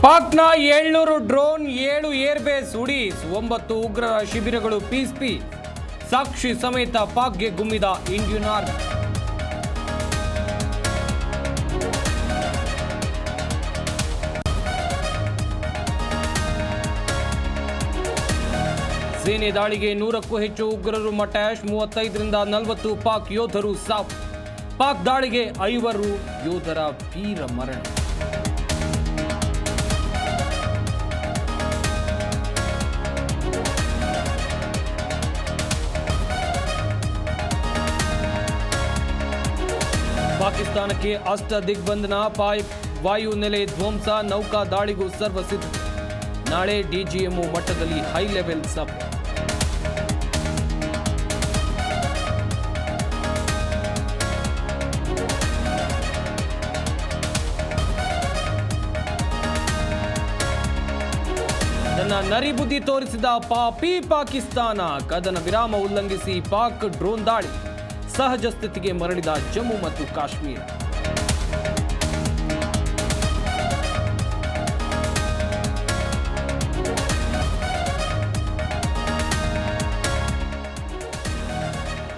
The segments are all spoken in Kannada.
ಪಾಕ್ನ 700 ಡ್ರೋನ್ 7 ಏರ್ಬೇಸ್ ಉಡಿ 9 ಉಗ್ರರ ಶಿಬಿರಗಳು ಪೀಸ್ ಸಾಕ್ಷಿ ಸಮೇತ ಪಾಕ್ಗೆ ಗುಮ್ಮಿದ ಇಂಡಿಯನ್ ಆರ್ಮಿ. ಸೇನೆ ದಾಳಿಗೆ 100ಕ್ಕೂ ಹೆಚ್ಚು ಉಗ್ರರು ಮಟ್ಯಾಶ್, 35ರಿಂದ 40 ಪಾಕ್ ಯೋಧರು ಸಾವು. ಪಾಕ್ ದಾಳಿಗೆ 5 ಯೋಧರ ವೀರ ಮರಣ. ಪಾಕಿಸ್ತಾನಕ್ಕೆ ಅಷ್ಟ ದಿಗ್ಬಂಧನ, ವಾಯು ನೆಲೆ ಧ್ವಂಸ, ನೌಕಾ ದಾಳಿಗೂ ಸರ್ವ ಸಿದ್ಧತೆ. ನಾಳೆ ಡಿಜಿಎಂಒ ಮಟ್ಟದಲ್ಲಿ ಹೈ ಲೆವೆಲ್ ಸಭೆ. ತನ್ನ ನರಿಬುದ್ಧಿ ತೋರಿಸಿದ ಪಾಪಿ ಪಾಕಿಸ್ತಾನ, ಕದನ ವಿರಾಮ ಉಲ್ಲಂಘಿಸಿ ಪಾಕ್ ಡ್ರೋನ್ ದಾಳಿ, ಸಹಜ ಸ್ಥಿತಿಗೆ ಮರಳಿದ ಜಮ್ಮು ಮತ್ತು ಕಾಶ್ಮೀರ.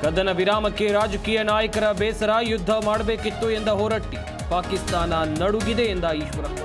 ಕದನ ವಿರಾಮಕ್ಕೆ ರಾಜಕೀಯ ನಾಯಕರ ಬೇಸರ, ಯುದ್ಧ ಮಾಡಬೇಕಿತ್ತು ಎಂದ ಹೊರಟ್ಟಿ, ಪಾಕಿಸ್ತಾನ ನಡುಗಿದೆ ಎಂದ ಈಶ್ವರಪ್ಪ.